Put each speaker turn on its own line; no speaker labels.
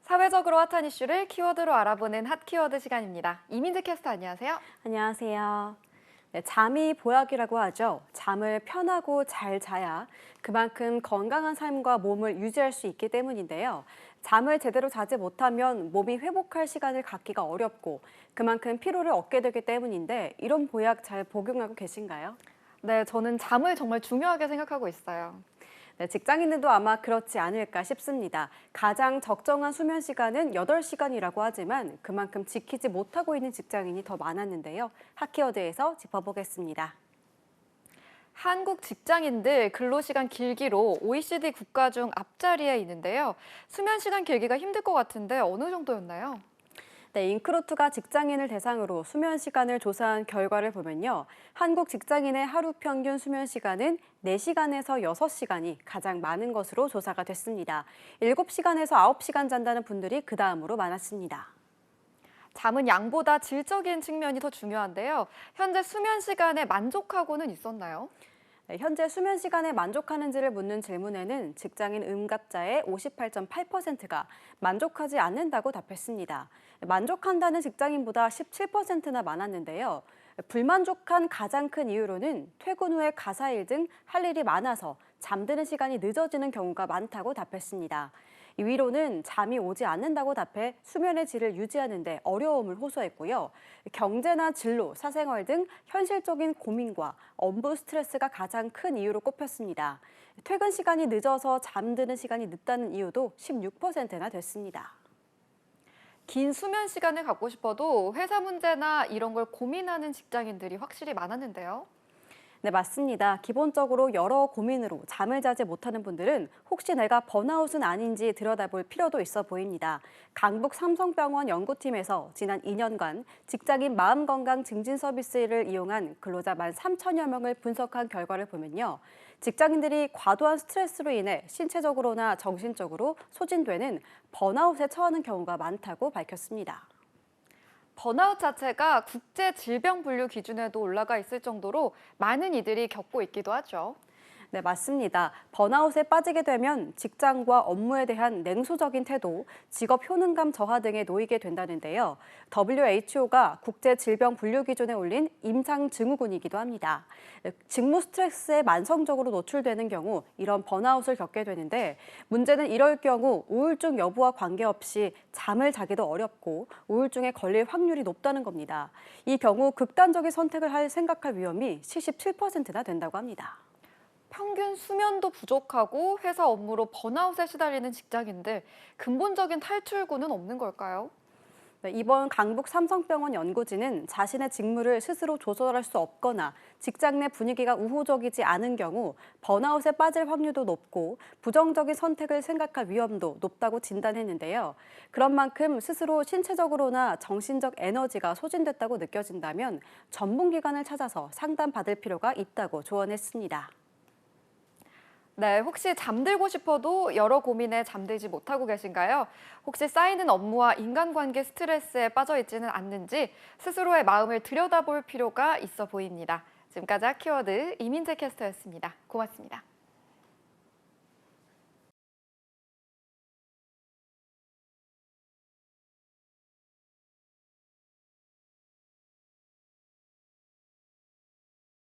사회적으로 핫한 이슈를 키워드로 알아보는 핫 키워드 시간입니다. 이민재 캐스터 안녕하세요.
안녕하세요. 네, 잠이 보약이라고 하죠. 잠을 편하고 잘 자야 그만큼 건강한 삶과 몸을 유지할 수 있기 때문인데요. 잠을 제대로 자지 못하면 몸이 회복할 시간을 갖기가 어렵고 그만큼 피로를 얻게 되기 때문인데 이런 보약 잘 복용하고 계신가요?
네, 저는 잠을 정말 중요하게 생각하고 있어요.
네, 직장인들도 아마 그렇지 않을까 싶습니다. 가장 적정한 수면 시간은 8시간이라고 하지만 그만큼 지키지 못하고 있는 직장인이 더 많았는데요. 핫키워드에서 짚어보겠습니다.
한국 직장인들 근로시간 길기로 OECD 국가 중 앞자리에 있는데요. 수면 시간 길기가 힘들 것 같은데 어느 정도였나요?
네, 인크루트가 직장인을 대상으로 수면 시간을 조사한 결과를 보면요. 한국 직장인의 하루 평균 수면 시간은 4시간에서 6시간이 가장 많은 것으로 조사가 됐습니다. 7시간에서 9시간 잔다는 분들이 그 다음으로 많았습니다.
잠은 양보다 질적인 측면이 더 중요한데요. 현재 수면 시간에 만족하고는 있었나요?
네, 현재 수면 시간에 만족하는지를 묻는 질문에는 직장인 응답자의 58.8%가 만족하지 않는다고 답했습니다. 만족한다는 직장인보다 17%나 많았는데요. 불만족한 가장 큰 이유로는 퇴근 후에 가사일 등 할 일이 많아서 잠드는 시간이 늦어지는 경우가 많다고 답했습니다. 2위로는 잠이 오지 않는다고 답해 수면의 질을 유지하는 데 어려움을 호소했고요. 경제나 진로, 사생활 등 현실적인 고민과 업무 스트레스가 가장 큰 이유로 꼽혔습니다. 퇴근 시간이 늦어서 잠드는 시간이 늦다는 이유도 16%나 됐습니다.
긴 수면 시간을 갖고 싶어도 회사 문제나 이런 걸 고민하는 직장인들이 확실히 많았는데요.
네, 맞습니다. 기본적으로 여러 고민으로 잠을 자지 못하는 분들은 혹시 내가 번아웃은 아닌지 들여다볼 필요도 있어 보입니다. 강북 삼성병원 연구팀에서 지난 2년간 직장인 마음건강 증진 서비스를 이용한 근로자 13,000여 명을 분석한 결과를 보면요. 직장인들이 과도한 스트레스로 인해 신체적으로나 정신적으로 소진되는 번아웃에 처하는 경우가 많다고 밝혔습니다.
번아웃 자체가 국제 질병 분류 기준에도 올라가 있을 정도로 많은 이들이 겪고 있기도 하죠.
네, 맞습니다. 번아웃에 빠지게 되면 직장과 업무에 대한 냉소적인 태도, 직업 효능감 저하 등에 놓이게 된다는데요. WHO가 국제 질병 분류 기준에 올린 임상 증후군이기도 합니다. 직무 스트레스에 만성적으로 노출되는 경우 이런 번아웃을 겪게 되는데 문제는 이럴 경우 우울증 여부와 관계없이 잠을 자기도 어렵고 우울증에 걸릴 확률이 높다는 겁니다. 이 경우 극단적인 선택을 생각할 위험이 77%나 된다고 합니다.
평균 수면도 부족하고 회사 업무로 번아웃에 시달리는 직장인들, 근본적인 탈출구는 없는 걸까요?
네, 이번 강북 삼성병원 연구진은 자신의 직무를 스스로 조절할 수 없거나 직장 내 분위기가 우호적이지 않은 경우 번아웃에 빠질 확률도 높고 부정적인 선택을 생각할 위험도 높다고 진단했는데요. 그런 만큼 스스로 신체적으로나 정신적 에너지가 소진됐다고 느껴진다면 전문기관을 찾아서 상담받을 필요가 있다고 조언했습니다.
네, 혹시 잠들고 싶어도 여러 고민에 잠들지 못하고 계신가요? 혹시 쌓이는 업무와 인간관계 스트레스에 빠져 있지는 않는지 스스로의 마음을 들여다볼 필요가 있어 보입니다. 지금까지 핫키워드 이민재 캐스터였습니다. 고맙습니다.